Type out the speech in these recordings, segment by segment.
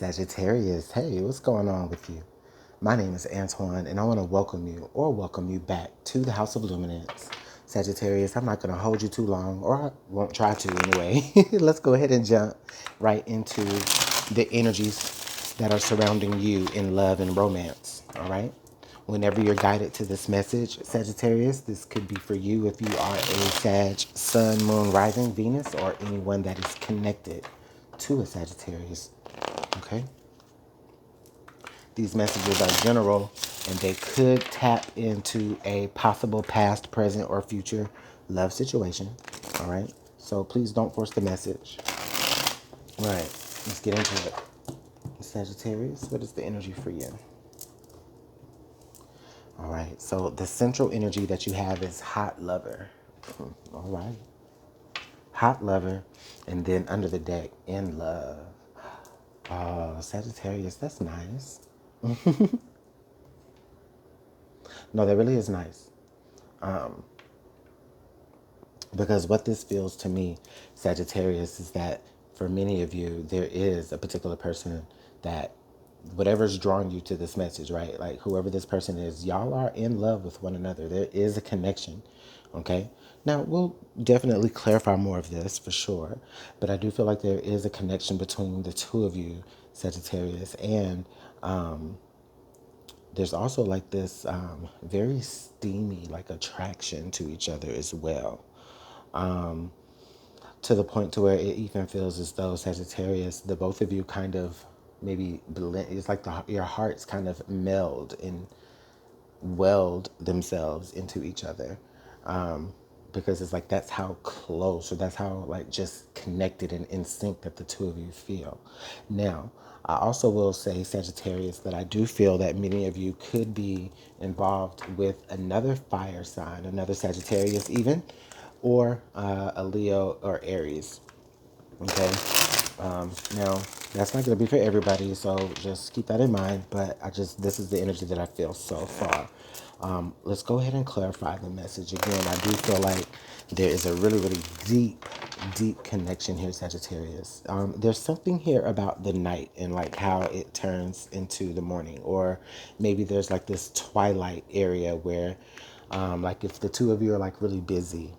Sagittarius, hey, what's going on with you? My name is Antoine, and I want to welcome you back to the House of Luminance. Sagittarius, I'm not going to hold you too long, or I won't try to anyway. Let's go ahead and jump right into the energies that are surrounding you in love and romance, all right? Whenever you're guided to this message, Sagittarius, this could be for you if you are a Sag, Sun, Moon, Rising, Venus, or anyone that is connected to a Sagittarius. Okay? These messages are general and they could tap into a possible past, present, or future love situation. All right? So please don't force the message. All right, let's get into it. Sagittarius, what is the energy for you? All right, so the central energy that you have is hot lover. All right. Hot lover, and then under the deck, in love. Oh, Sagittarius, that's nice. No, that really is nice. Because what this feels to me, Sagittarius, is that for many of you, there is a particular person that whatever's drawing you to this message, right? Like whoever this person is, y'all are in love with one another. There is a connection, okay? Now, we'll definitely clarify more of this for sure, but I do feel like there is a connection between the two of you, Sagittarius, and there's also like this very steamy like attraction to each other as well, to the point to where it even feels as though Sagittarius, the both of you kind of maybe blend. It's like your hearts kind of meld and weld themselves into each other, because it's like that's how close, or that's how like just connected and in sync that the two of you feel. Now, I also will say, Sagittarius, that I do feel that many of you could be involved with another fire sign, another Sagittarius even, or a Leo or Aries. Okay. Now, that's not going to be for everybody, so just keep that in mind. But this is the energy that I feel so far. Let's go ahead and clarify the message again. I do feel like there is a really, really deep, deep connection here, Sagittarius. There's something here about the night and like how it turns into the morning, or maybe there's like this twilight area where, like if the two of you are like really busy,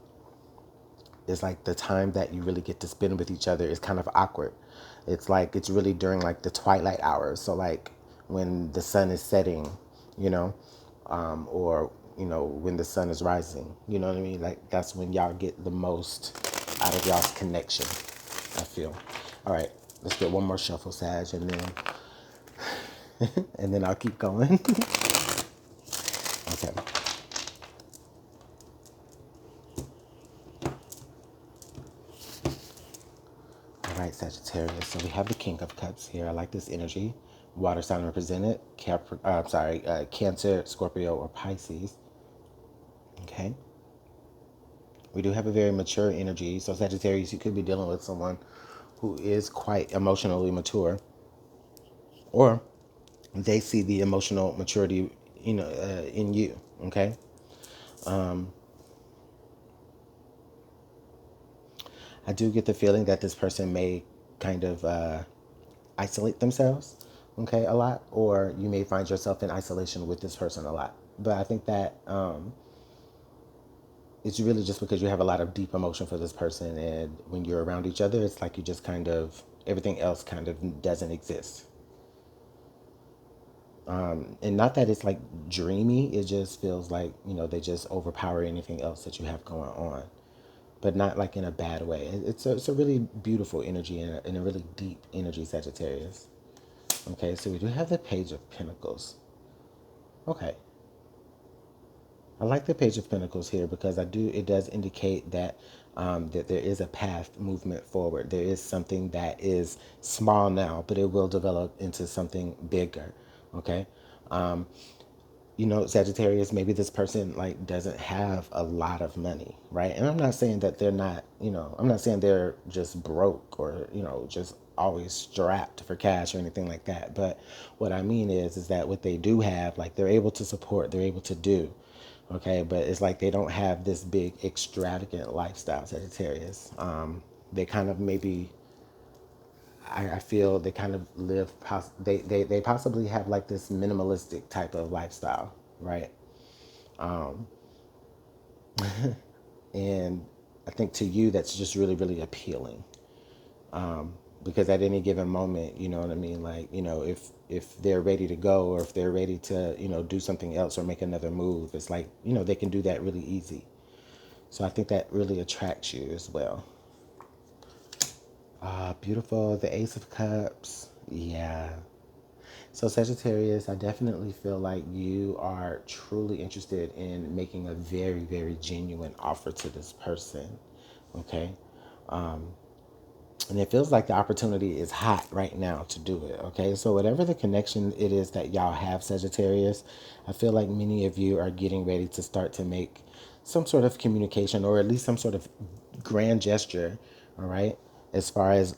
it's like the time that you really get to spend with each other is kind of awkward. It's like it's really during like the twilight hours. So like when the sun is setting, you know, or when the sun is rising. You know what I mean? Like that's when y'all get the most out of y'all's connection, I feel. All right, let's get one more shuffle, Sag, and then and then I'll keep going. Okay. All right, Sagittarius. So we have the King of Cups here. I like this energy. Water sign represented. Cancer, Scorpio, or Pisces. Okay. We do have a very mature energy. So Sagittarius, you could be dealing with someone who is quite emotionally mature, or they see the emotional maturity, in you. Okay. I do get the feeling that this person may kind of isolate themselves, okay, a lot, or you may find yourself in isolation with this person a lot. But I think that it's really just because you have a lot of deep emotion for this person, and when you're around each other, it's like you just kind of, everything else kind of doesn't exist. And not that it's like dreamy, it just feels like, they just overpower anything else that you have going on, but not like in a bad way. It's a really beautiful energy and a really deep energy, Sagittarius. Okay, so we do have the Page of Pentacles. Okay. I like the Page of Pentacles here because it does indicate that that there is a path movement forward. There is something that is small now, but it will develop into something bigger. Okay. Sagittarius, maybe this person like doesn't have a lot of money, right? And I'm not saying that they're not, I'm not saying they're just broke or, just always strapped for cash or anything like that. But what I mean is that what they do have, like they're able to support, they're able to do, okay? But it's like they don't have this big extravagant lifestyle, Sagittarius. They kind of maybe I feel they kind of live, they possibly have like this minimalistic type of lifestyle, right? Um, and I think to you that's just really, really appealing. Because at any given moment, you know what I mean? Like, if they're ready to go, or if they're ready to, do something else or make another move, it's like, they can do that really easy. So I think that really attracts you as well. Beautiful. The Ace of Cups. Yeah. So Sagittarius, I definitely feel like you are truly interested in making a very, very genuine offer to this person. Okay. And it feels like the opportunity is hot right now to do it. Okay. So whatever the connection it is that y'all have, Sagittarius, I feel like many of you are getting ready to start to make some sort of communication, or at least some sort of grand gesture. All right. As far as,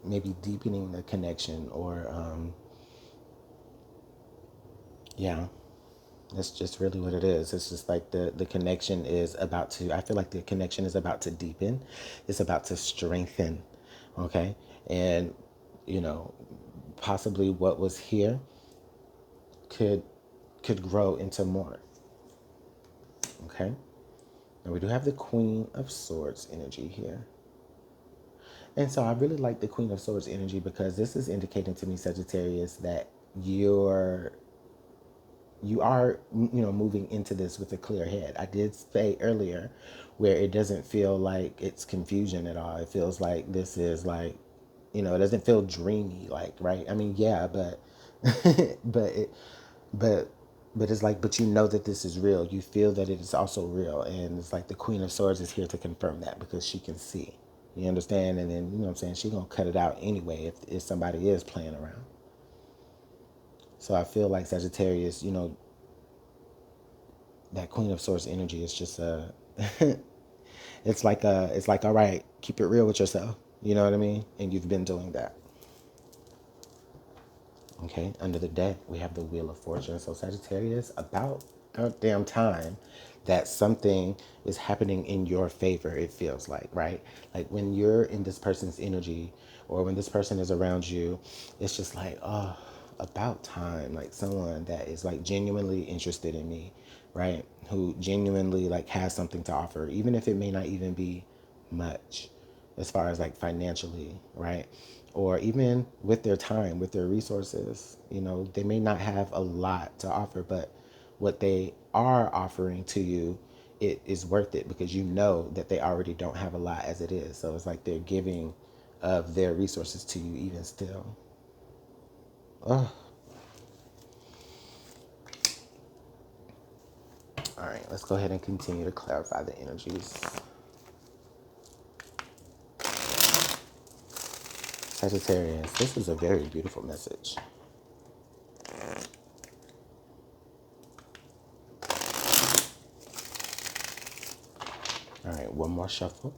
maybe deepening the connection, or, yeah, that's just really what it is. It's just like the connection is about to, I feel like the connection is about to deepen. It's about to strengthen. Okay. And, you know, possibly what was here could could grow into more. Okay. Now we do have the Queen of Swords energy here. And so I really like the Queen of Swords energy because this is indicating to me, Sagittarius, that you're you are, moving into this with a clear head. I did say earlier where it doesn't feel like it's confusion at all. It feels like this is like, it doesn't feel dreamy, like, right? I mean, yeah, but but it but but it's like, but you know that this is real. You feel that it is also real, and it's like the Queen of Swords is here to confirm that because she can see. You understand? And then, what I'm saying, she's gonna cut it out anyway if somebody is playing around. So I feel like Sagittarius, that Queen of Swords energy is just a it's like, all right, keep it real with yourself. You know what I mean? And you've been doing that. Okay, under the deck we have the Wheel of Fortune. So Sagittarius, about damn time that something is happening in your favor, it feels like, right? Like when you're in this person's energy, or when this person is around you, it's just like, oh, about time. Like someone that is like genuinely interested in me, right? Who genuinely like has something to offer, even if it may not even be much as far as like financially, right? Or even with their time, with their resources. They may not have a lot to offer, but what they are offering to you, it is worth it because you know that they already don't have a lot as it is. So it's like they're giving of their resources to you even still. Oh, all right, let's go ahead and continue to clarify the energies. Sagittarius, this is a very beautiful message. All right, one more shuffle.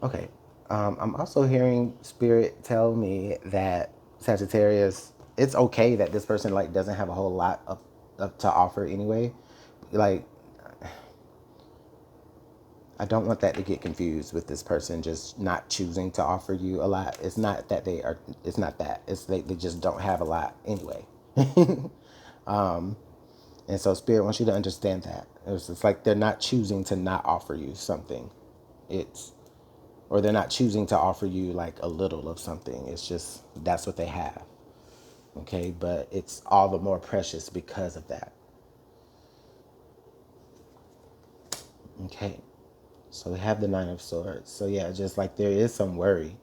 Okay. I'm also hearing Spirit tell me that Sagittarius, it's okay that this person like doesn't have a whole lot of to offer anyway. Like, I don't want that to get confused with this person just not choosing to offer you a lot. It's not that they are. It's not that. It's they just don't have a lot anyway. And so Spirit wants you to understand that it's like they're not choosing to not offer you something. It's or they're not choosing to offer you like a little of something. It's just that's what they have. Okay, but it's all the more precious because of that. Okay, so we have the Nine of Swords. So yeah, just like there is some worry,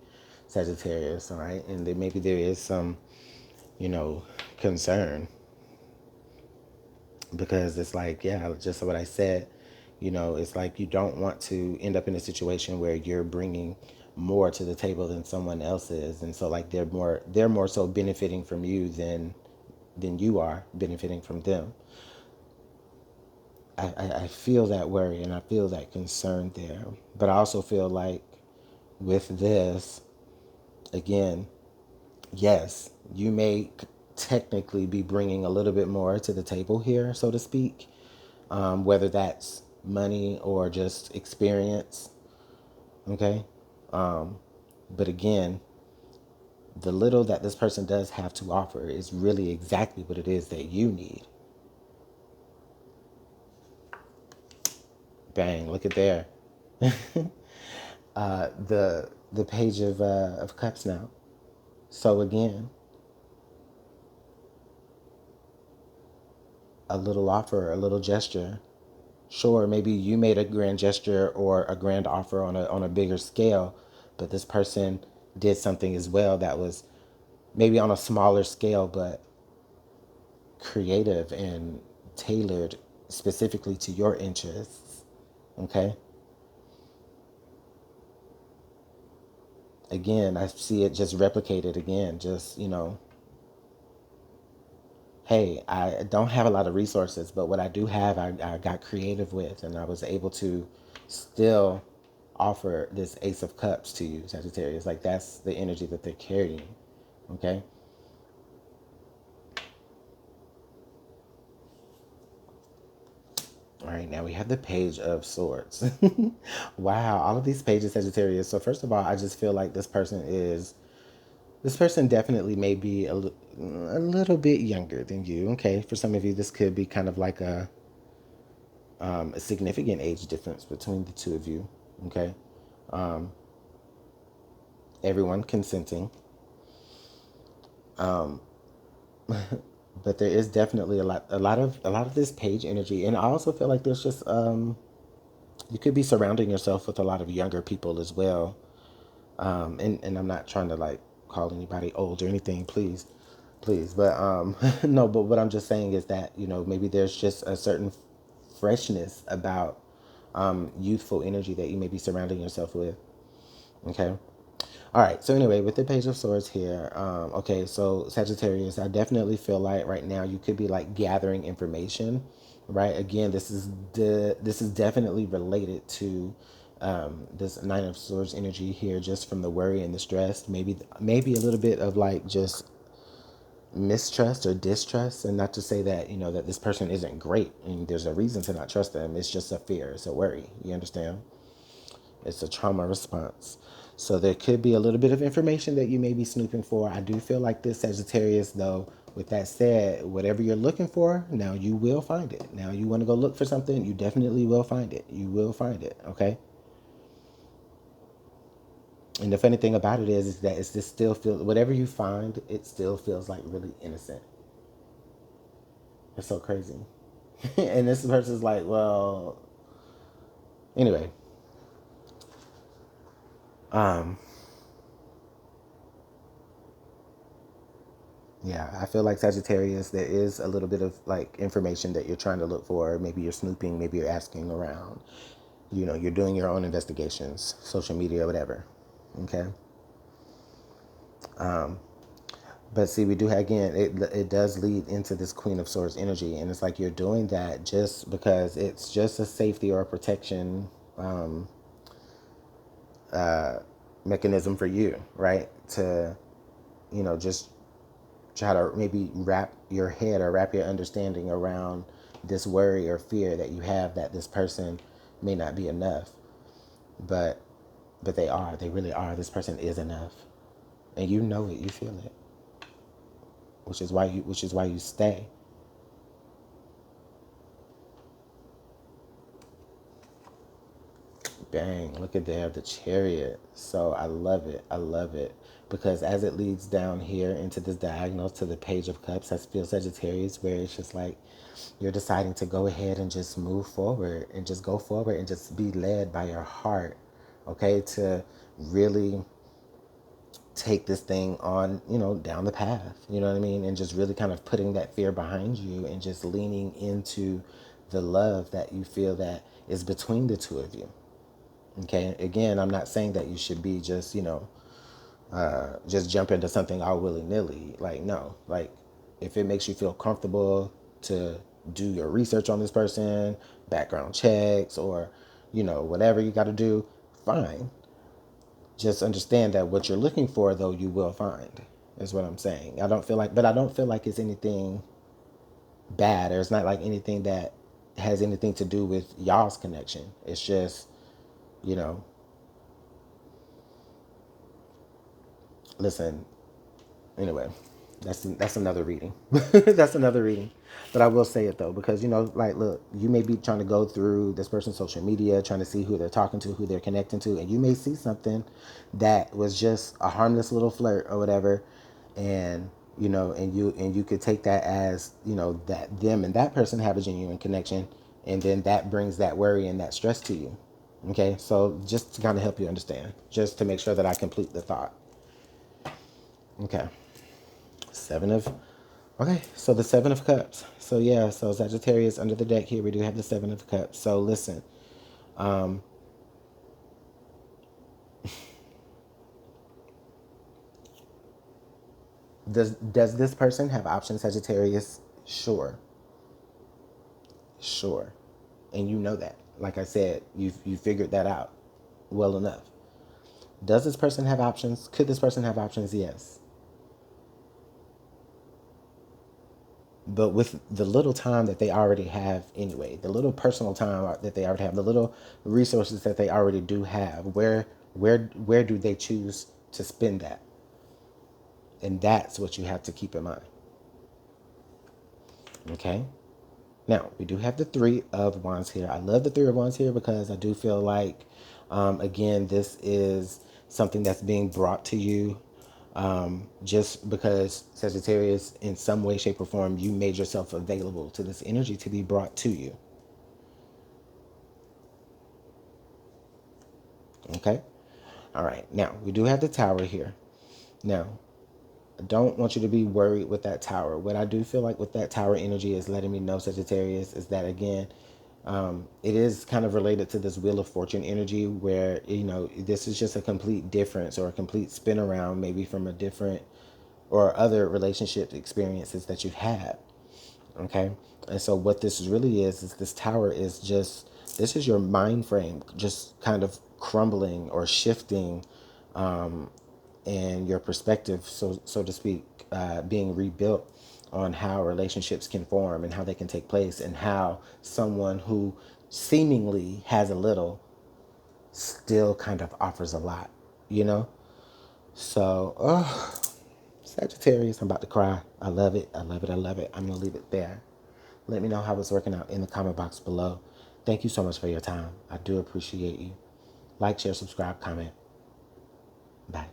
Sagittarius, all right, and then maybe there is some, concern because it's like, yeah, just what I said. It's like you don't want to end up in a situation where you're bringing more to the table than someone else is, and so like they're more so benefiting from you than you are benefiting from them. I feel that worry and I feel that concern there, but I also feel like with this, again, yes, you may technically be bringing a little bit more to the table here, so to speak, whether that's money or just experience. Okay. But again, the little that this person does have to offer is really exactly what it is that you need. Bang, look at there. The page of cups now. So again, a little offer, a little gesture. Sure, maybe you made a grand gesture or a grand offer on a bigger scale, but this person did something as well that was maybe on a smaller scale, but creative and tailored specifically to your interests. Okay. Again, I see it just replicated again. Just, hey, I don't have a lot of resources, but what I do have, I got creative with, and I was able to still offer this Ace of Cups to you, Sagittarius. Like, that's the energy that they're carrying. Okay. All right, now we have the Page of Swords. Wow, all of these pages, Sagittarius. So first of all, I just feel like this person definitely may be a little bit younger than you. Okay, for some of you, this could be kind of like a significant age difference between the two of you. Okay, everyone consenting, but there is definitely a lot of this page energy, and I also feel like there's just you could be surrounding yourself with a lot of younger people as well. And I'm not trying to like call anybody old or anything, please, but no, but what I'm just saying is that maybe there's just a certain freshness about youthful energy that you may be surrounding yourself with. Okay. All right. So anyway, with the Page of Swords here, okay. So Sagittarius, I definitely feel like right now you could be like gathering information, right? Again, this is definitely related to this Nine of Swords energy here, just from the worry and the stress. Maybe a little bit of like just mistrust or distrust, and not to say that that this person isn't great and there's a reason to not trust them. It's just a fear. It's a worry. You understand? It's a trauma response. So there could be a little bit of information that you may be snooping for. I do feel like this, Sagittarius, though. With that said, whatever you're looking for, now you will find it. Now you want to go look for something, you definitely will find it. You will find it, okay? And the funny thing about it is that it's just still feel whatever you find, it still feels like really innocent. It's so crazy. And this person's like, well, anyway, um, yeah, I feel like Sagittarius, there is a little bit of like information that you're trying to look for. Maybe you're snooping, maybe you're asking around. You're doing your own investigations, social media, whatever. Okay. But see, we do again. It does lead into this Queen of Swords energy, and it's like you're doing that just because it's just a safety or a protection mechanism for you, right? To just try to maybe wrap your head or wrap your understanding around this worry or fear that you have that this person may not be enough, but they are. They really are. This person is enough, and you know it. You feel it, which is why you stay. Bang, look at there, the Chariot. So I love it. I love it. Because as it leads down here into this diagonal to the Page of Cups, I feel Sagittarius, where it's just like you're deciding to go ahead and just move forward and just go forward and just be led by your heart. Okay, to really take this thing on, down the path. You know what I mean? And just really kind of putting that fear behind you and just leaning into the love that you feel that is between the two of you. Okay. Again, I'm not saying that you should be just, just jump into something all willy nilly. Like, no, like if it makes you feel comfortable to do your research on this person, background checks, or, whatever you got to do, fine. Just understand that what you're looking for, though, you will find. is what I'm saying. I don't feel like, but I don't feel like it's anything bad, or it's not like anything that has anything to do with y'all's connection. It's just, you know, listen, anyway, that's another reading. That's another reading. But I will say it though, because like, look, you may be trying to go through this person's social media, trying to see who they're talking to, who they're connecting to, and you may see something that was just a harmless little flirt or whatever, and and you could take that as that them and that person have a genuine connection, and then that brings that worry and that stress to you. Okay, so just to kind of help you understand, just to make sure that I complete the thought. Okay. Seven of, okay, so the Seven of Cups. So yeah, so Sagittarius under the deck here, we do have the Seven of Cups. So listen, does this person have options, Sagittarius? Sure, sure, and you know that. Like I said, you figured that out well enough. Does this person have options? Could this person have options? Yes. But with the little time that they already have anyway, the little personal time that they already have, the little resources that they already do have, where do they choose to spend that? And that's what you have to keep in mind. Okay. Now we do have the Three of Wands here. I love the Three of Wands here because I do feel like, again, this is something that's being brought to you. Just because Sagittarius, in some way, shape, or form, you made yourself available to this energy to be brought to you. Okay. All right. Now we do have the Tower here. Now, I don't want you to be worried with that Tower. What I do feel like with that Tower energy is letting me know, Sagittarius, is that again, it is kind of related to this Wheel of Fortune energy, where this is just a complete difference or a complete spin around, maybe from a different or other relationship experiences that you've had. Okay. And so what this really is this Tower is just, this is your mind frame just kind of crumbling or shifting, and your perspective, so to speak, being rebuilt on how relationships can form and how they can take place, and how someone who seemingly has a little still kind of offers a lot, you know? So, Sagittarius, I'm about to cry. I love it. I love it. I love it. I'm going to leave it there. Let me know how it's working out in the comment box below. Thank you so much for your time. I do appreciate you. Like, share, subscribe, comment. Bye.